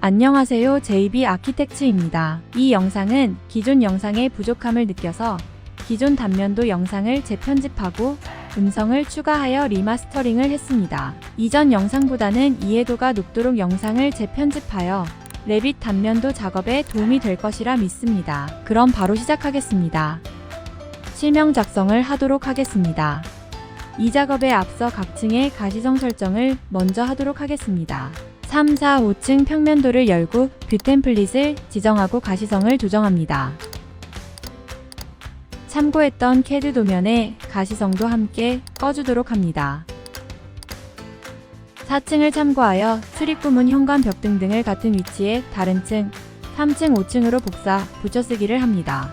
안녕하세요. JB 아키텍츠입니다. 이 영상은 기존 영상의 부족함을 느껴서 기존 단면도 영상을 재편집하고 음성을 추가하여 리마스터링을 했습니다. 이전 영상보다는 이해도가 높도록 영상을 재편집하여 레빗 단면도 작업에 도움이 될 것이라 믿습니다. 그럼 바로 시작하겠습니다. 실명 작성을 하도록 하겠습니다. 이 작업에 앞서 각 층의 가시성 설정을 먼저 하도록 하겠습니다. 3, 4, 5층 평면도를 열고 뷰 템플릿을 지정하고 가시성을 조정합니다. 참고했던 CAD 도면의 가시성도 함께 꺼주도록 합니다. 4층을 참고하여 출입구문 현관 벽 등등을 같은 위치에 다른 층 3층, 5층으로 복사, 붙여쓰기를 합니다.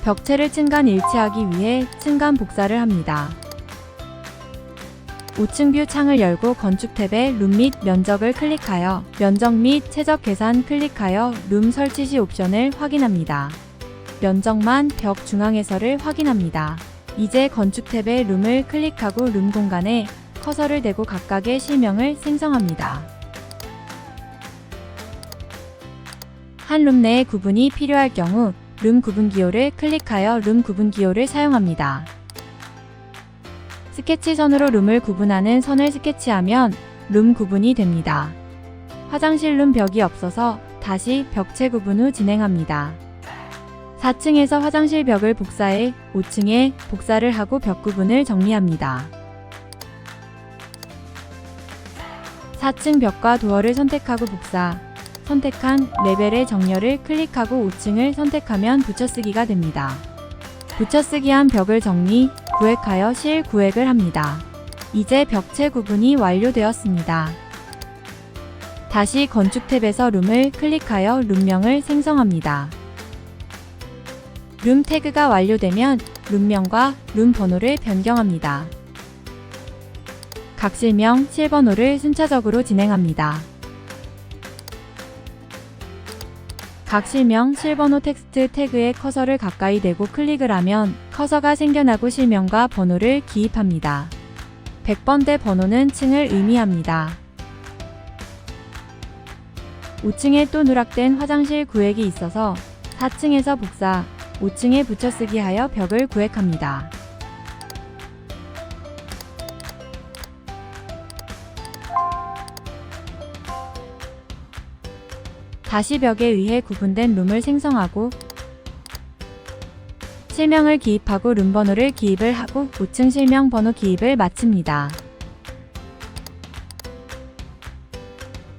벽체를 층간 일치하기 위해 층간 복사를 합니다. 5층 뷰 창을 열고 건축 탭에 룸 및 면적을 클릭하여 면적 및 최적 계산 클릭하여 룸 설치 시 옵션을 확인합니다. 면적만 벽 중앙에서를 확인합니다. 이제 건축 탭에 룸을 클릭하고 룸 공간에 커서를 대고 각각의 실명을 생성합니다. 한 룸 내에 구분이 필요할 경우 룸 구분 기호를 클릭하여 룸 구분 기호를 사용합니다. 스케치 선으로 룸을 구분하는 선을 스케치하면 룸 구분이 됩니다. 화장실 룸 벽이 없어서 다시 벽체 구분 후 진행합니다. 4층에서 화장실 벽을 복사해 5층에 복사를 하고 벽 구분을 정리합니다. 4층 벽과 도어를 선택하고 복사, 선택한 레벨의 정렬을 클릭하고 5층을 선택하면 붙여쓰기가 됩니다. 붙여쓰기한 벽을 정리, 구획하여 실 구획을 합니다. 이제 벽체 구분이 완료되었습니다. 다시 건축 탭에서 룸을 클릭하여 룸명을 생성합니다. 룸 태그가 완료되면 룸명과 룸 번호를 변경합니다. 각 실명, 실번호를 순차적으로 진행합니다. 각 실명, 실번호 텍스트 태그에 커서를 가까이 대고 클릭을 하면 커서가 생겨나고 실명과 번호를 기입합니다. 100번대 번호는 층을 의미합니다. 5층에 또 누락된 화장실 구획이 있어서 4층에서 복사, 5층에 붙여쓰기 하여 벽을 구획합니다. 다시 벽에 의해 구분된 룸을 생성하고 실명을 기입하고 룸 번호를 기입을 하고 5층 실명 번호 기입을 마칩니다.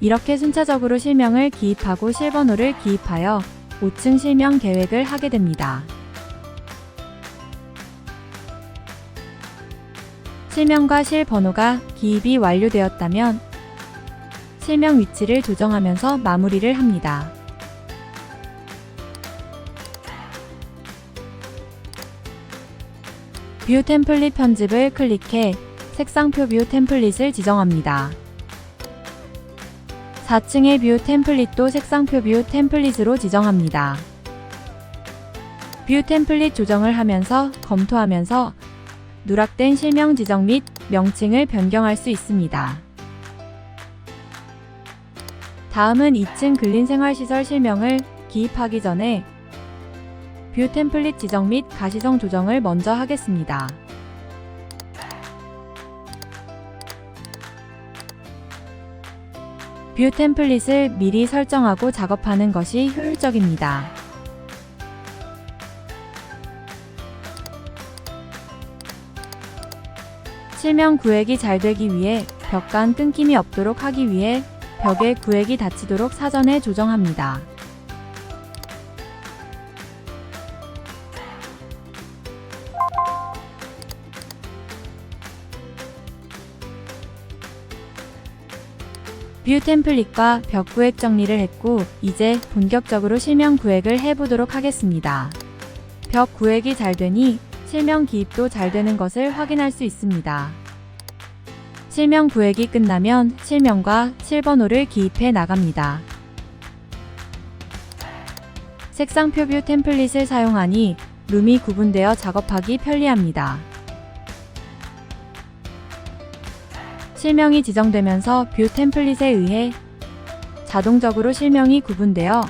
이렇게 순차적으로 실명을 기입하고 실번호를 기입하여 5층 실명 계획을 하게 됩니다. 실명과 실번호가 기입이 완료되었다면 실명 위치를 조정하면서 마무리를 합니다. 뷰 템플릿 편집을 클릭해 색상표 뷰 템플릿을 지정합니다. 4층의 뷰 템플릿도 색상표 뷰 템플릿으로 지정합니다. 뷰 템플릿 조정을 하면서 검토하면서 누락된 실명 지정 및 명칭을 변경할 수 있습니다. 다음은 2층 근린생활시설 실명을 기입하기 전에 뷰 템플릿 지정 및 가시성 조정을 먼저 하겠습니다. 뷰 템플릿을 미리 설정하고 작업하는 것이 효율적입니다. 실명 구획이 잘 되기 위해 벽 간 끊김이 없도록 하기 위해 벽에 구획이 닫히도록 사전에 조정합니다. 뷰 템플릿과 벽 구획 정리를 했고 이제 본격적으로 실명 구획을 해보도록 하겠습니다. 벽 구획이 잘 되니 실명 기입도 잘 되는 것을 확인할 수 있습니다. 실명 구획이 끝나면 실명과 실번호를 기입해 나갑니다. 색상표 뷰 템플릿을 사용하니 룸이 구분되어 작업하기 편리합니다. 실명이 지정되면서 뷰 템플릿에 의해 자동적으로 실명이 구분되어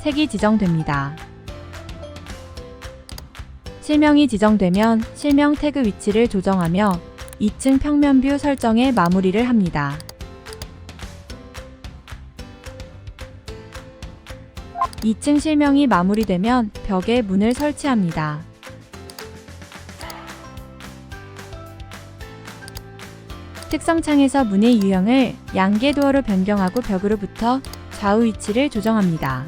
색이 지정됩니다. 실명이 지정되면 실명 태그 위치를 조정하며 2층 평면 뷰 설정에 마무리를 합니다. (2층) 실명이 마무리되면 벽에 문을 설치합니다. 특성창에서 문의 유형을 양계 도어로 변경하고 벽으로부터 좌우 위치를 조정합니다.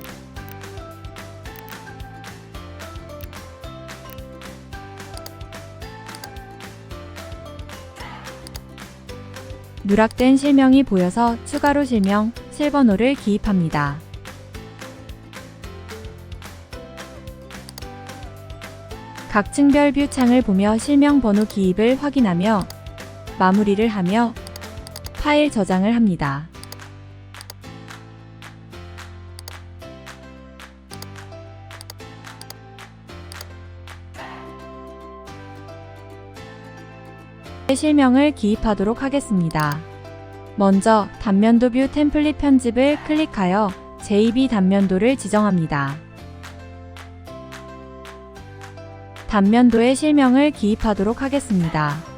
누락된 실명이 보여서 추가로 실명, 실번호를 기입합니다. 각 층별 뷰 창을 보며 실명 번호 기입을 확인하며 마무리를 하며 파일 저장을 합니다. 실명을 기입하도록 하겠습니다. 먼저 단면도 뷰 템플릿 편집을 클릭하여 JB 단면도를 지정합니다. 단면도에 실명을 기입하도록 하겠습니다.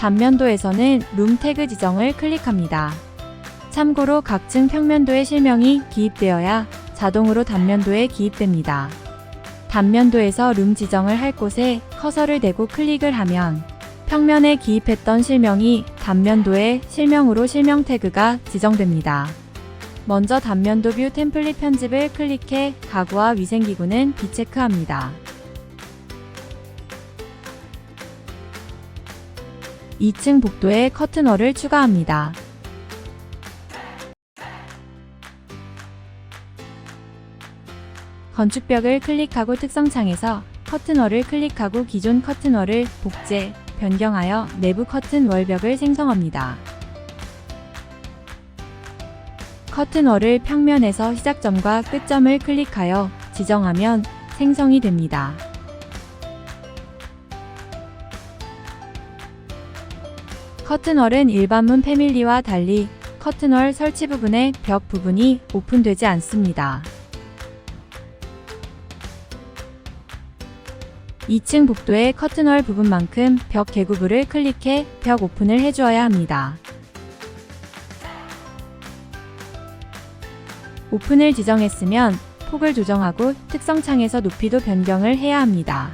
단면도에서는 룸 태그 지정을 클릭합니다. 참고로 각층 평면도에 실명이 기입되어야 자동으로 단면도에 기입됩니다. 단면도에서 룸 지정을 할 곳에 커서를 대고 클릭을 하면 평면에 기입했던 실명이 단면도에 실명으로 실명 태그가 지정됩니다. 먼저 단면도 뷰 템플릿 편집을 클릭해 가구와 위생기구는 비체크합니다. 2층 복도에 커튼월을 추가합니다. 건축벽을 클릭하고 특성창에서 커튼월을 클릭하고 기존 커튼월을 복제, 변경하여 내부 커튼 월벽을 생성합니다. 커튼월을 평면에서 시작점과 끝점을 클릭하여 지정하면 생성이 됩니다. 커튼월은 일반문 패밀리와 달리 커튼월 설치 부분의 벽 부분이 오픈되지 않습니다. 2층 복도의 커튼월 부분만큼 벽 개구부를 클릭해 벽 오픈을 해주어야 합니다. 오픈을 지정했으면 폭을 조정하고 특성창에서 높이도 변경을 해야 합니다.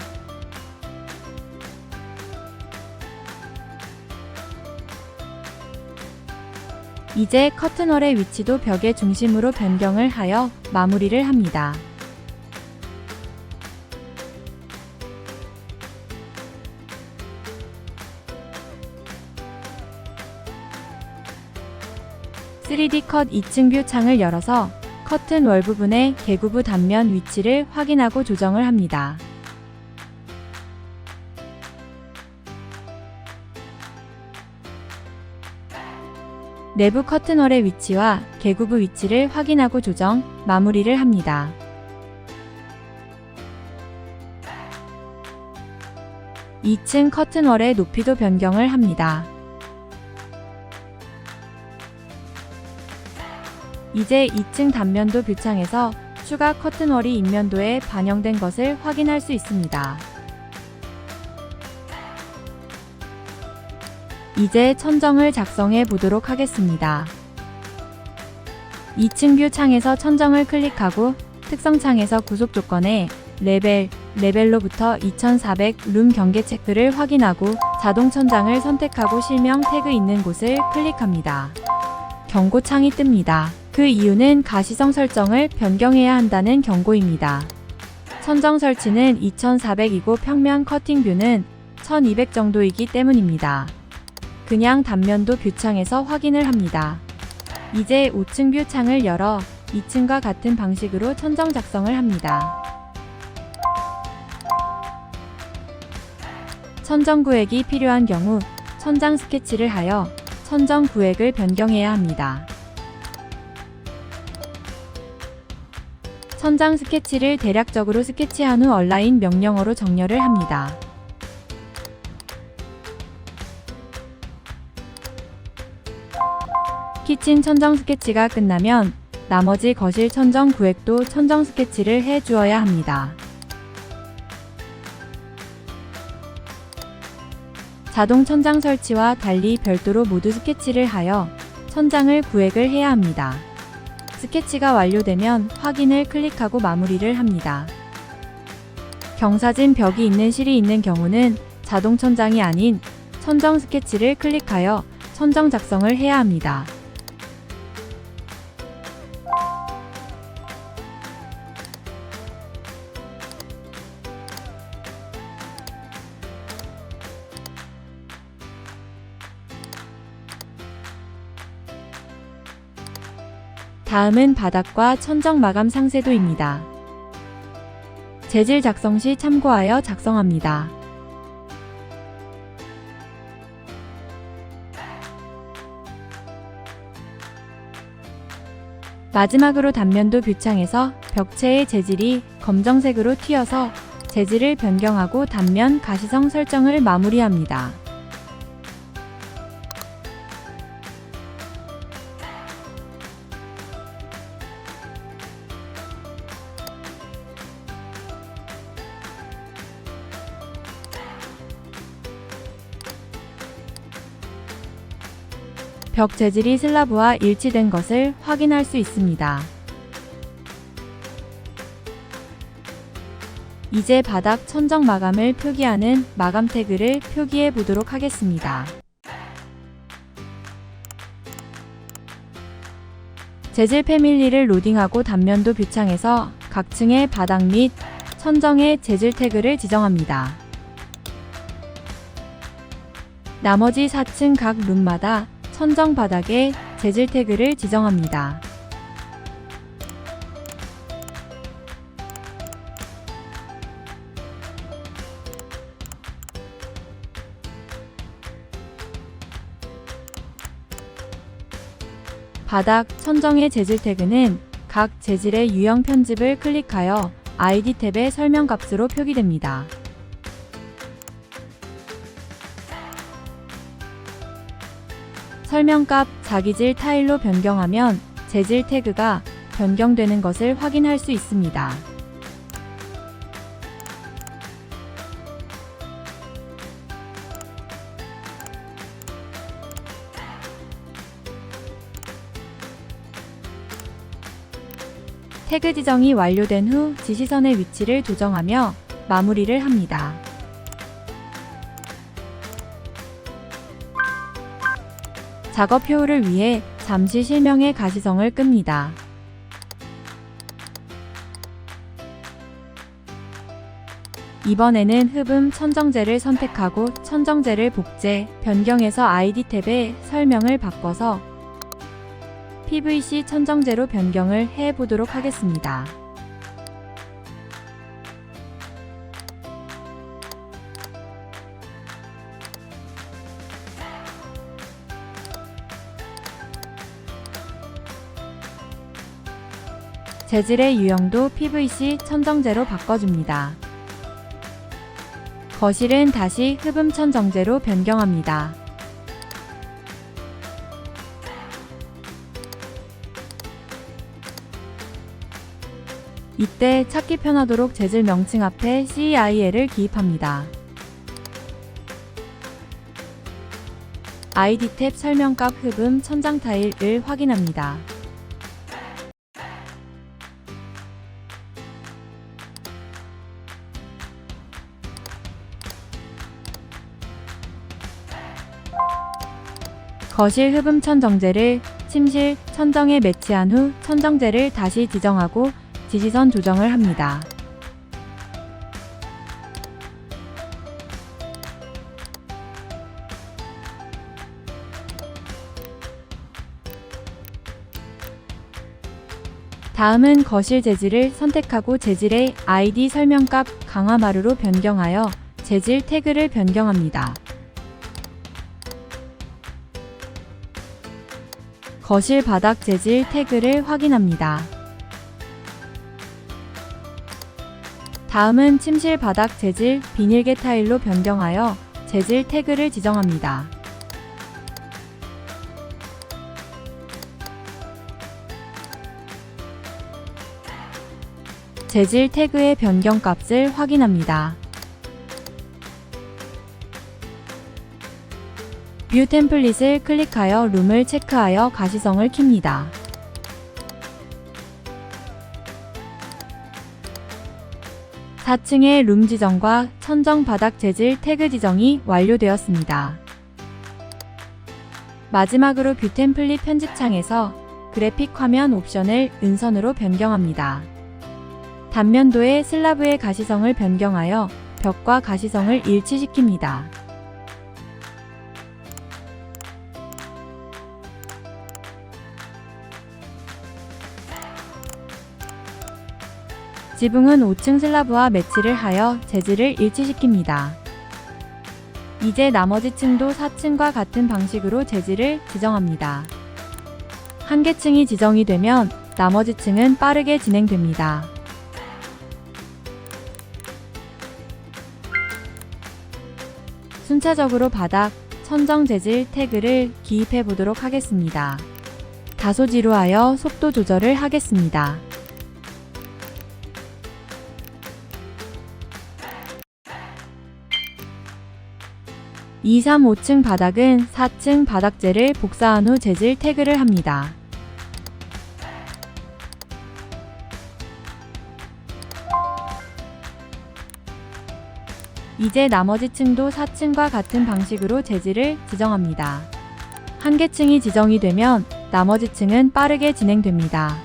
이제 커튼월의 위치도 벽의 중심으로 변경을 하여 마무리를 합니다. (3D) 컷 2층 뷰 창을 열어서 커튼 월 부분의 개구부 단면 위치를 확인하고 조정을 합니다. 내부 커튼월의 위치와 개구부 위치를 확인하고 조정, 마무리를 합니다. (2층) 커튼월의 높이도 변경을 합니다. 이제 2층 단면도 뷰창에서 추가 커튼월이 인면도에 반영된 것을 확인할 수 있습니다. 이제 천정을 작성해 보도록 하겠습니다. 2층 뷰 창에서 천정을 클릭하고 특성 창에서 구속 조건에 레벨로부터 2400 룸 경계 체크를 확인하고 자동 천장을 선택하고 실명 태그 있는 곳을 클릭합니다. 경고창이 뜹니다. 그 이유는 가시성 설정을 변경해야 한다는 경고입니다. 천정 설치는 2400이고 평면 커팅 뷰는 1200 정도이기 때문입니다. 그냥 단면도 뷰창에서 확인을 합니다. 이제 5층 뷰 창을 열어 2층과 같은 방식으로 천정 작성을 합니다. 천정 구획이 필요한 경우 천장 스케치를 하여 천정 구획을 변경해야 합니다. 천장 스케치를 대략적으로 스케치한 후 얼라인 명령어로 정렬을 합니다. 키친 천정 스케치가 끝나면 나머지 거실 천정 구획도 천정 스케치를 해 주어야 합니다. 자동 천장 설치와 달리 별도로 모두 스케치를 하여 천장을 구획을 해야 합니다. 스케치가 완료되면 확인을 클릭하고 마무리를 합니다. 경사진 벽이 있는 실이 있는 경우는 자동 천장이 아닌 천정 스케치를 클릭하여 천정 작성을 해야 합니다. 다음은 바닥과 천정 마감 상세도입니다. 재질 작성 시 참고하여 작성합니다. 마지막으로 단면도 뷰창에서 벽체의 재질이 검정색으로 튀어서 재질을 변경하고 단면 가시성 설정을 마무리합니다. 벽 재질이 슬라브와 일치된 것을 확인할 수 있습니다. 이제 바닥 천정 마감을 표기하는 마감 태그를 표기해 보도록 하겠습니다. 재질 패밀리를 로딩하고 단면도 뷰창에서 각 층의 바닥 및 천정의 재질 태그를 지정합니다. 나머지 4층 각 룸마다 천정 바닥에 재질 태그를 지정합니다. 바닥 천정의 재질 태그는 각 재질의 유형 편집을 클릭하여 ID 탭의 설명 값으로 표기됩니다. 설명값 자기질 타일로 변경하면 재질 태그가 변경되는 것을 확인할 수 있습니다. 태그 지정이 완료된 후 지시선의 위치를 조정하며 마무리를 합니다. 작업 효율을 위해 잠시 실명의 가시성을 끕니다. 이번에는 흡음 천정재를 선택하고 천정재를 복제, 변경해서 ID 탭에 설명을 바꿔서 PVC 천정재로 변경을 해 보도록 하겠습니다. 재질의 유형도 PVC 천정재로 바꿔줍니다. 거실은 다시 흡음 천정재로 변경합니다. 이때 찾기 편하도록 재질 명칭 앞에 CIL을 기입합니다. ID 탭 설명값 흡음 천장 타일을 확인합니다. 거실 흡음 천정재를 침실 천정에 매치한 후 천정재를 다시 지정하고 지시선 조정을 합니다. 다음은 거실 재질을 선택하고 재질의 ID 설명값 강화마루로 변경하여 재질 태그를 변경합니다. 거실 바닥 재질 태그를 확인합니다. 다음은 침실 바닥 재질 비닐계 타일로 변경하여 재질 태그를 지정합니다. 재질 태그의 변경값을 확인합니다. 뷰 템플릿을 클릭하여 룸을 체크하여 가시성을 킵니다. (4층의) 룸 지정과 천정 바닥 재질 태그 지정이 완료되었습니다. 마지막으로 뷰 템플릿 편집창에서 그래픽 화면 옵션을 은선으로 변경합니다. 단면도의 슬라브의 가시성을 변경하여 벽과 가시성을 일치시킵니다. 지붕은 5층 슬라브와 매치를 하여 재질을 일치시킵니다. 이제 나머지 층도 4층과 같은 방식으로 재질을 지정합니다. 한 개 층이 지정이 되면 나머지 층은 빠르게 진행됩니다. 순차적으로 바닥, 천정 재질 태그를 기입해 보도록 하겠습니다. 다소 지루하여 속도 조절을 하겠습니다. 2, 3, 5층 바닥은 4층 바닥재를 복사한 후 재질 태그를 합니다. 이제 나머지 층도 4층과 같은 방식으로 재질을 지정합니다. 한 개 층이 지정이 되면 나머지 층은 빠르게 진행됩니다.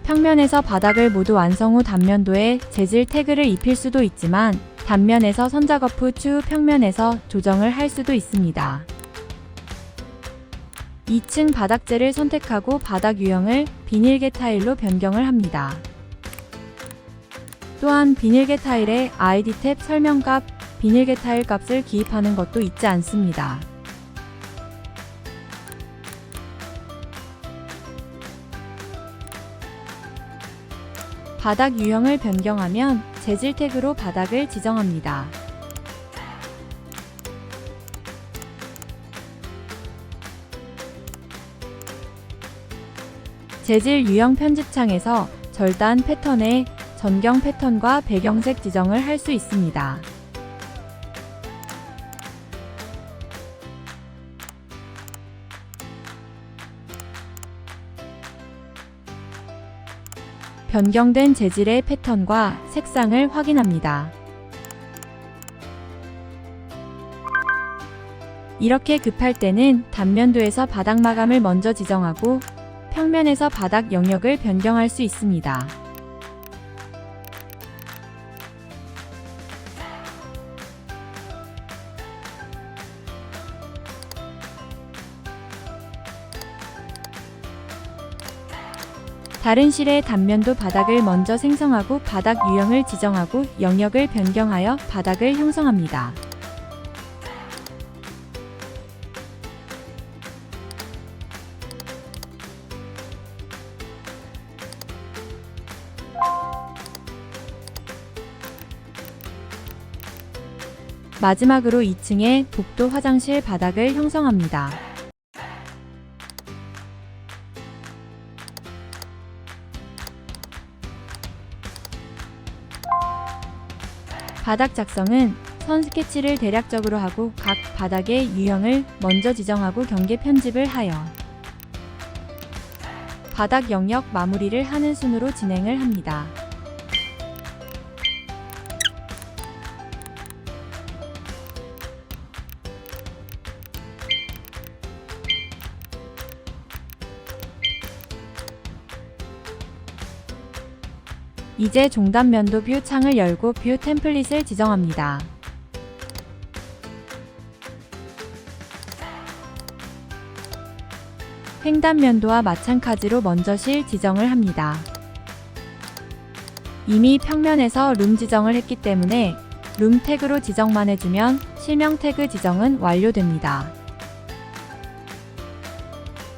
평면에서 바닥을 모두 완성 후 단면도에 재질 태그를 입힐 수도 있지만 단면에서 선작업 후 추후 평면에서 조정을 할 수도 있습니다. 2층 바닥재를 선택하고 바닥 유형을 비닐계 타일로 변경을 합니다. 또한 비닐계 타일에 ID 탭 설명값, 비닐계 타일 값을 기입하는 것도 잊지 않습니다. 바닥 유형을 변경하면 재질 태그로 바닥을 지정합니다. 재질 유형 편집창에서 절단 패턴의 전경 패턴과 배경색 지정을 할 수 있습니다. 변경된 재질의 패턴과 색상을 확인합니다. 이렇게 급할 때는 단면도에서 바닥 마감을 먼저 지정하고 평면에서 바닥 영역을 변경할 수 있습니다. 다른 실의 단면도 바닥을 먼저 생성하고 바닥 유형을 지정하고 영역을 변경하여 바닥을 형성합니다. 마지막으로 2층의 복도 화장실 바닥을 형성합니다. 바닥 작성은 선 스케치를 대략적으로 하고 각 바닥의 유형을 먼저 지정하고 경계 편집을 하여 바닥 영역 마무리를 하는 순으로 진행을 합니다. 이제 종단면도 뷰 창을 열고 뷰 템플릿을 지정합니다. 횡단면도와 마찬가지로 먼저 실 지정을 합니다. 이미 평면에서 룸 지정을 했기 때문에 룸 태그로 지정만 해주면 실명 태그 지정은 완료됩니다.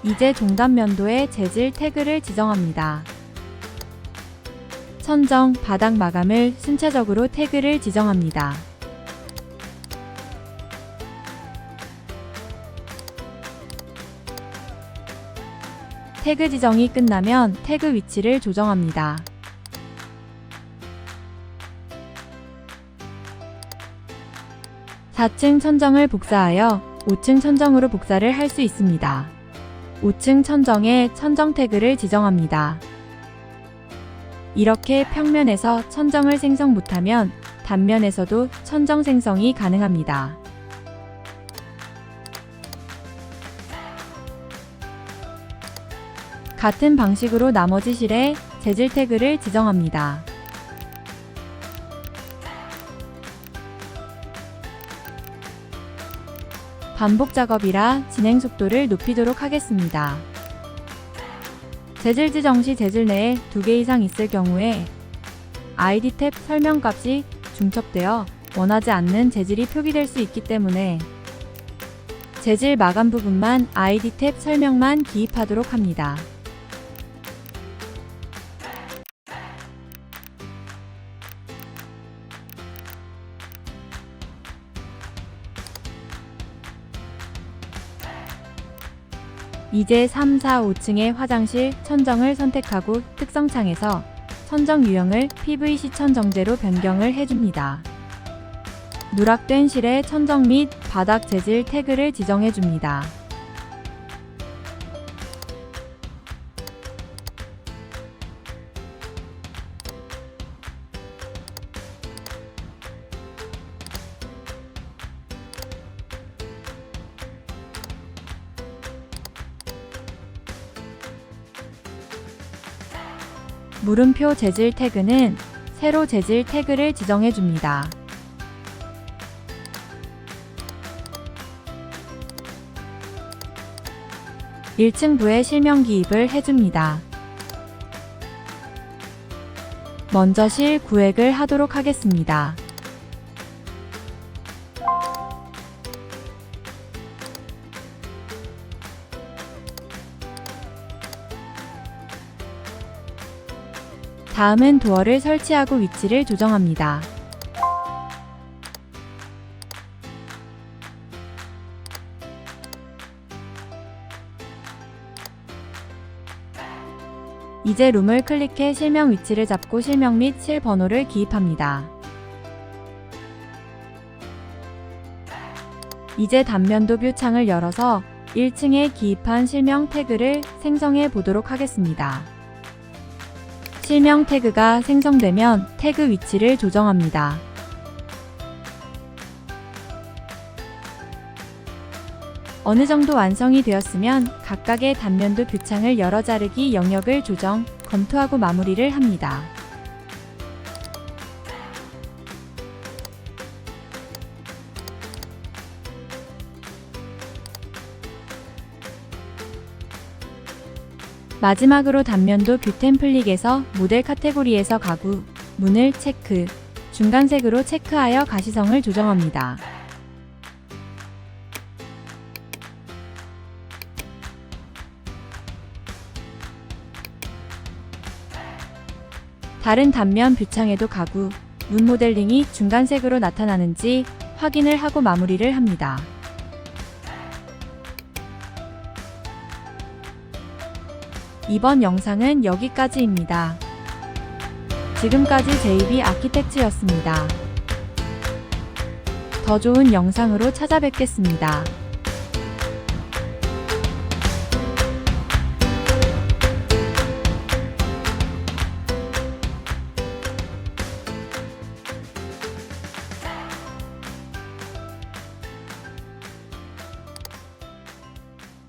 이제 종단면도의 재질 태그를 지정합니다. 천정, 바닥 마감을 순차적으로 태그를 지정합니다. 태그 지정이 끝나면 태그 위치를 조정합니다. 4층 천정을 복사하여 5층 천정으로 복사를 할 수 있습니다. 5층 천정에 천정 태그를 지정합니다. 이렇게 평면에서 천정을 생성 못하면 단면에서도 천정 생성이 가능합니다. 같은 방식으로 나머지 실에 재질 태그를 지정합니다. 반복 작업이라 진행 속도를 높이도록 하겠습니다. 재질 지정 시 재질 내에 2개 이상 있을 경우에 ID 탭 설명값이 중첩되어 원하지 않는 재질이 표기될 수 있기 때문에 재질 마감 부분만 ID 탭 설명만 기입하도록 합니다. 이제 3, 4, 5층의 화장실 천정을 선택하고 특성창에서 천정 유형을 PVC 천정제로 변경을 해줍니다. 누락된 실에 천정 및 바닥 재질 태그를 지정해줍니다. 물음표 재질 태그는 세로 재질 태그를 지정해줍니다. (1층부에) 실명 기입을 해줍니다. 먼저 실 구획을 하도록 하겠습니다. 다음은 도어를 설치하고 위치를 조정합니다. 이제 룸을 클릭해 실명 위치를 잡고 실명 및 실 번호를 기입합니다. 이제 단면도 뷰 창을 열어서 1층에 기입한 실명 태그를 생성해 보도록 하겠습니다. 실명 태그가 생성되면 태그 위치를 조정합니다. 어느 정도 완성이 되었으면 각각의 단면도 뷰창을 열어 자르기 영역을 조정, 검토하고 마무리를 합니다. 마지막으로 단면도 뷰 템플릿에서 모델 카테고리에서 가구, 문을 체크, 중간색으로 체크하여 가시성을 조정합니다. 다른 단면 뷰창에도 가구, 문 모델링이 중간색으로 나타나는지 확인을 하고 마무리를 합니다. 이번 영상은 여기까지입니다. 지금까지 JB 아키텍츠였습니다. 더 좋은 영상으로 찾아뵙겠습니다.